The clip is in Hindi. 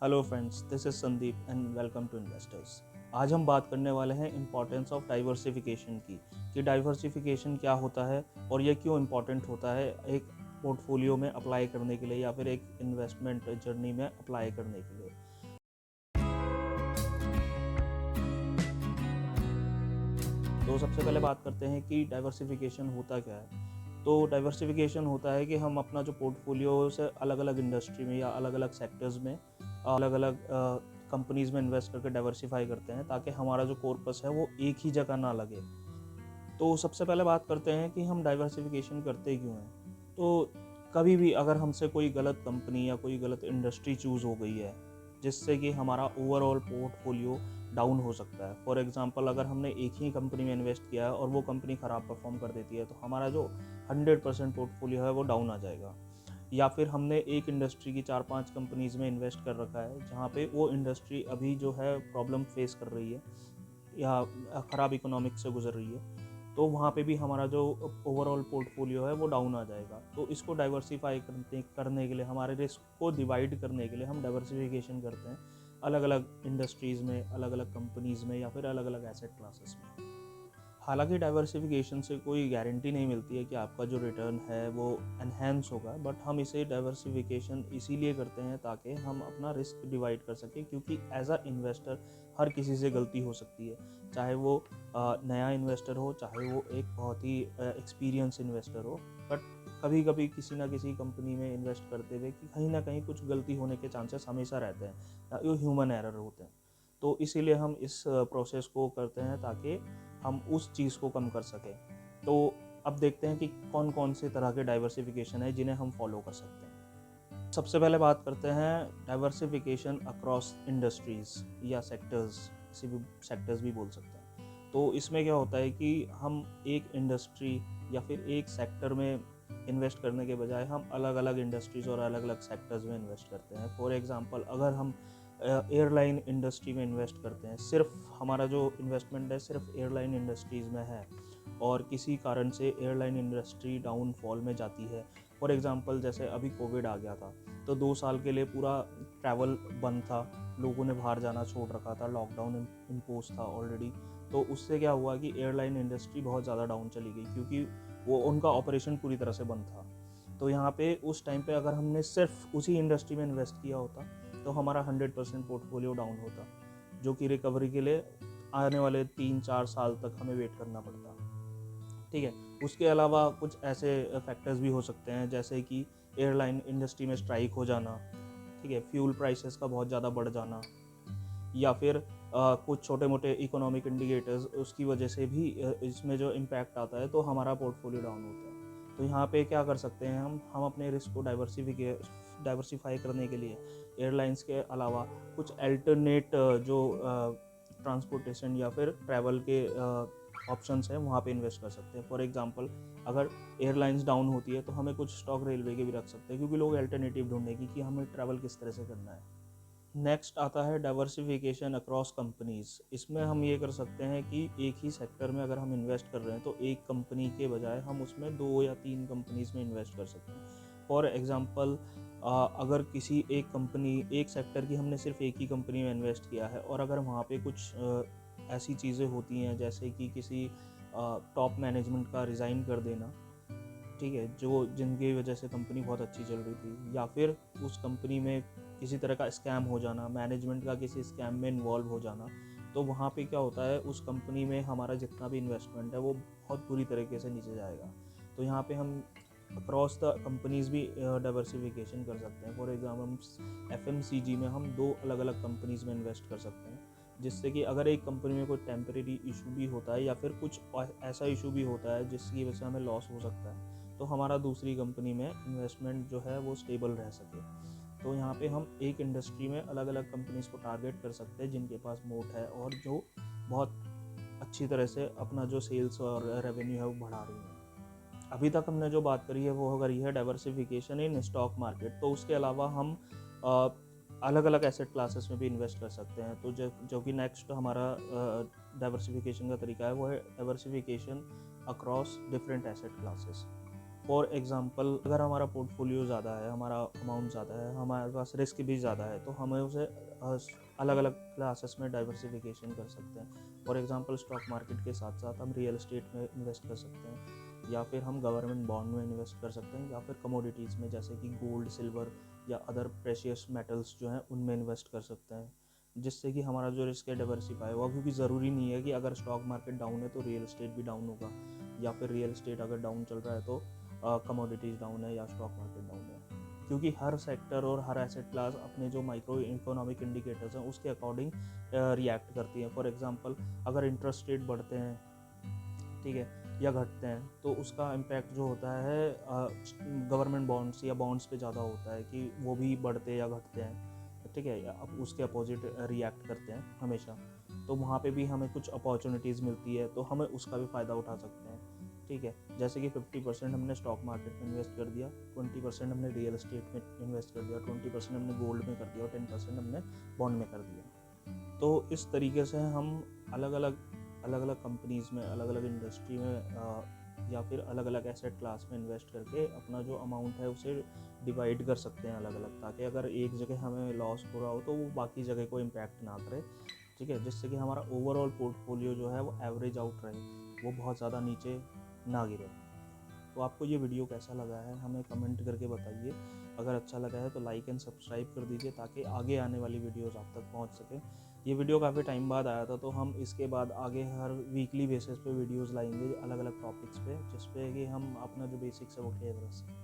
Hello friends, this is Sandeep and welcome to investors. आज हम बात करने वाले हैं इम्पॉर्टेंस ऑफ डाइवर्सिफिकेशन की, कि डाइवर्सिफिकेशन क्या होता है और ये क्यों इम्पॉर्टेंट होता है एक पोर्टफोलियो में अप्लाई करने के लिए या फिर एक इन्वेस्टमेंट जर्नी में अप्लाई करने के लिए। तो सबसे पहले बात करते हैं कि डाइवर्सिफिकेशन होता क्या है। तो डाइवर्सिफिकेशन होता है कि हम अपना जो पोर्टफोलियो से अलग अलग इंडस्ट्री में या अलग अलग सेक्टर्स में अलग अलग कंपनीज़ में इन्वेस्ट करके डाइवर्सिफाई करते हैं, ताकि हमारा जो कॉर्पस है वो एक ही जगह ना लगे। तो सबसे पहले बात करते हैं कि हम डाइवर्सिफिकेशन करते क्यों हैं। तो कभी भी अगर हमसे कोई गलत कंपनी या कोई गलत इंडस्ट्री चूज़ हो गई है, जिससे कि हमारा ओवरऑल पोर्टफोलियो डाउन हो सकता है। फॉर एग्जांपल, अगर हमने एक ही कंपनी में इन्वेस्ट किया है और वो कंपनी ख़राब परफॉर्म कर देती है, तो हमारा जो 100% पोर्टफोलियो है वो डाउन आ जाएगा। या फिर हमने एक इंडस्ट्री की 4-5 कंपनीज़ में इन्वेस्ट कर रखा है, जहाँ पे वो इंडस्ट्री अभी जो है प्रॉब्लम फेस कर रही है या ख़राब इकोनॉमिक्स से गुजर रही है, तो वहाँ पे भी हमारा जो ओवरऑल पोर्टफोलियो है वो डाउन आ जाएगा। तो इसको डाइवर्सिफाई करने के लिए, हमारे रिस्क को डिवाइड करने के लिए हम डाइवर्सिफिकेशन करते हैं अलग अलग इंडस्ट्रीज़ में, अलग अलग कंपनीज़ में या फिर अलग अलग एसेट क्लासेस में। हालांकि डाइवर्सिफिकेशन से कोई गारंटी नहीं मिलती है कि आपका जो रिटर्न है वो एनहेंस होगा, बट हम इसे डाइवर्सिफिकेशन इसीलिए करते हैं ताकि हम अपना रिस्क डिवाइड कर सकें, क्योंकि एज अ इन्वेस्टर हर किसी से गलती हो सकती है। चाहे वो नया इन्वेस्टर हो, चाहे वो एक बहुत ही एक्सपीरियंस इन्वेस्टर हो, बट कभी कभी किसी ना किसी कंपनी में इन्वेस्ट करते हुए कि कहीं ना कहीं कुछ गलती होने के चांसेस हमेशा रहते हैं, ये ह्यूमन एरर होते हैं। तो इसीलिए हम इस प्रोसेस को करते हैं ताकि हम उस चीज़ को कम कर सकें। तो अब देखते हैं कि कौन कौन से तरह के डाइवर्सिफिकेशन है जिन्हें हम फॉलो कर सकते हैं। सबसे पहले बात करते हैं डाइवर्सिफिकेशन अक्रॉस इंडस्ट्रीज़ या सेक्टर्स, किसी भी सेक्टर्स भी बोल सकते हैं। तो इसमें क्या होता है कि हम एक इंडस्ट्री या फिर एक सेक्टर में इन्वेस्ट करने के बजाय हम अलग अलग इंडस्ट्रीज़ और अलग अलग सेक्टर्स में इन्वेस्ट करते हैं। फॉर एग्ज़ाम्पल, अगर हम एयरलाइन इंडस्ट्री में इन्वेस्ट करते हैं, सिर्फ हमारा जो इन्वेस्टमेंट है सिर्फ एयरलाइन इंडस्ट्रीज़ में है और किसी कारण से एयरलाइन इंडस्ट्री डाउनफॉल में जाती है। फॉर एग्ज़ाम्पल, जैसे अभी कोविड आ गया था, तो 2 साल के लिए पूरा ट्रैवल बंद था, लोगों ने बाहर जाना छोड़ रखा था, लॉकडाउन इम्पोज था ऑलरेडी। तो उससे क्या हुआ कि एयरलाइन इंडस्ट्री बहुत ज़्यादा डाउन चली गई, क्योंकि वो उनका ऑपरेशन पूरी तरह से बंद था। तो यहाँ पे उस टाइम पे अगर हमने सिर्फ उसी इंडस्ट्री में इन्वेस्ट किया होता, तो हमारा 100% पोर्टफोलियो डाउन होता, जो कि रिकवरी के लिए आने वाले 3-4 साल तक हमें वेट करना पड़ता। ठीक है। उसके अलावा कुछ ऐसे फैक्टर्स भी हो सकते हैं, जैसे कि एयरलाइन इंडस्ट्री में स्ट्राइक हो जाना, ठीक है, फ्यूल प्राइसेस का बहुत ज़्यादा बढ़ जाना, या फिर कुछ छोटे मोटे इकोनॉमिक इंडिकेटर्स, उसकी वजह से भी इसमें जो इम्पैक्ट आता है, तो हमारा पोर्टफोलियो डाउन होता है। तो यहाँ पे क्या कर सकते हैं हम अपने रिस्क को डाइवर्सिफाई करने के लिए एयरलाइंस के अलावा कुछ अल्टरनेट जो ट्रांसपोर्टेशन या फिर ट्रैवल के ऑप्शंस हैं वहाँ पे इन्वेस्ट कर सकते हैं। फॉर एग्जांपल, अगर एयरलाइंस डाउन होती है तो हमें कुछ स्टॉक रेलवे के भी रख सकते हैं, क्योंकि लोग अल्टरनेटिव ढूंढेंगे कि हमें ट्रैवल किस तरह से करना है। नेक्स्ट आता है डाइवर्सिफिकेशन अक्रॉस कंपनीज। इसमें हम ये कर सकते हैं कि एक ही सेक्टर में अगर हम इन्वेस्ट कर रहे हैं, तो एक कंपनी के बजाय हम उसमें 2 या 3 कंपनीज में इन्वेस्ट कर सकते हैं। फॉर एग्जांपल, अगर किसी एक सेक्टर की हमने सिर्फ एक ही कंपनी में इन्वेस्ट किया है, और अगर वहाँ पे कुछ ऐसी चीज़ें होती हैं जैसे कि किसी टॉप मैनेजमेंट का रिज़ाइन कर देना, ठीक है, जो जिनकी वजह से कंपनी बहुत अच्छी चल रही थी, या फिर उस कंपनी में किसी तरह का स्कैम हो जाना, मैनेजमेंट का किसी स्कैम में इन्वॉल्व हो जाना, तो वहाँ पे क्या होता है, उस कंपनी में हमारा जितना भी इन्वेस्टमेंट है वो बहुत बुरी तरीके से नीचे जाएगा। तो यहाँ पे हम अक्रॉस द कंपनीज भी डाइवर्सिफिकेशन कर सकते हैं। फॉर एग्जाम्पल, FMCG में हम 2 अलग अलग कंपनीज में इन्वेस्ट कर सकते हैं, जिससे कि अगर एक कंपनी में कोई टेम्परेरी इशू भी होता है या फिर कुछ ऐसा इशू भी होता है जिसकी वजह से हमें लॉस हो सकता है, तो हमारा दूसरी कंपनी में इन्वेस्टमेंट जो है वो स्टेबल रह सके। तो यहाँ पे हम एक इंडस्ट्री में अलग अलग कंपनीज को टारगेट कर सकते हैं जिनके पास मोट है और जो बहुत अच्छी तरह से अपना जो सेल्स और रेवेन्यू है वो बढ़ा रही है। अभी तक हमने जो बात करी है वो करी है डाइवर्सिफिकेशन इन स्टॉक मार्केट। तो उसके अलावा हम अलग अलग एसेट क्लासेस में भी इन्वेस्ट कर सकते हैं। तो जो कि नेक्स्ट हमारा डाइवर्सिफिकेशन का तरीका है वो है diversification across different asset classes. For example अगर हमारा पोर्टफोलियो ज़्यादा है, हमारा अमाउंट ज़्यादा है, हमारे पास रिस्क भी ज़्यादा है, तो हमें उसे अलग अलग क्लासेस में डाइवर्सिफिकेशन कर सकते हैं। फॉर एग्ज़ाम्पल स्टॉक मार्केट के साथ साथ हम रियल एस्टेट में इन्वेस्ट कर सकते हैं, या फिर हम गवर्नमेंट बॉन्ड में इन्वेस्ट कर सकते हैं, या फिर कमोडिटीज़ में जैसे कि गोल्ड, सिल्वर या अदर प्रेशियस मेटल्स जो हैं उनमें इन्वेस्ट कर सकते हैं, जिससे कि हमारा जो रिस्क है डाइवर्सिफाई हुआ। क्योंकि ज़रूरी नहीं है कि अगर स्टॉक मार्केट डाउन है तो रियल एस्टेट भी डाउन होगा, या फिर रियल एस्टेट अगर डाउन चल रहा है तो कमोडिटीज़ डाउन है या स्टॉक मार्केट डाउन है। क्योंकि हर सेक्टर और हर एसेट क्लास अपने जो माइक्रो इकोनॉमिक इंडिकेटर्स हैं उसके अकॉर्डिंग रिएक्ट करती हैं। फॉर एग्जांपल अगर इंटरेस्ट रेट बढ़ते हैं, ठीक है, या घटते हैं, तो उसका इम्पैक्ट जो होता है गवर्नमेंट बॉन्ड्स या बॉन्ड्स पे ज़्यादा होता है कि वो भी बढ़ते या घटते हैं, ठीक है, या अब उसके अपोजिट रिएक्ट करते हैं हमेशा। तो वहाँ पे भी हमें कुछ अपॉर्चुनिटीज़ मिलती है, तो हमें उसका भी फ़ायदा उठा सकते हैं, ठीक है। जैसे कि 50% हमने स्टॉक मार्केट में इन्वेस्ट कर दिया, 20% हमने रियल एस्टेट में इन्वेस्ट कर दिया, 20% हमने गोल्ड में कर दिया और 10% हमने बॉन्ड में कर दिया। तो इस तरीके से हम अलग अलग कंपनीज़ में, अलग अलग इंडस्ट्री में या फिर अलग अलग एसेट क्लास में इन्वेस्ट करके अपना जो अमाउंट है उसे डिवाइड कर सकते हैं अलग अलग, ताकि अगर एक जगह हमें लॉस हो रहा हो तो वो बाकी जगह को इम्पैक्ट ना करे, ठीक है, जिससे कि हमारा ओवरऑल पोर्टफोलियो जो है वो एवरेज आउट रहे, वो बहुत ज़्यादा नीचे ना गिरे। तो आपको ये वीडियो कैसा लगा है हमें कमेंट करके बताइए। अगर अच्छा लगा है तो लाइक एंड सब्सक्राइब कर दीजिए ताकि आगे आने वाली वीडियोस आप तक पहुंच सके। ये वीडियो काफ़ी टाइम बाद आया था, तो हम इसके बाद आगे हर वीकली बेसिस पे वीडियोस लाएंगे अलग अलग टॉपिक्स पे, जिस पे कि हम अपना जो बेसिक्स है वो क्लियर कर सकें।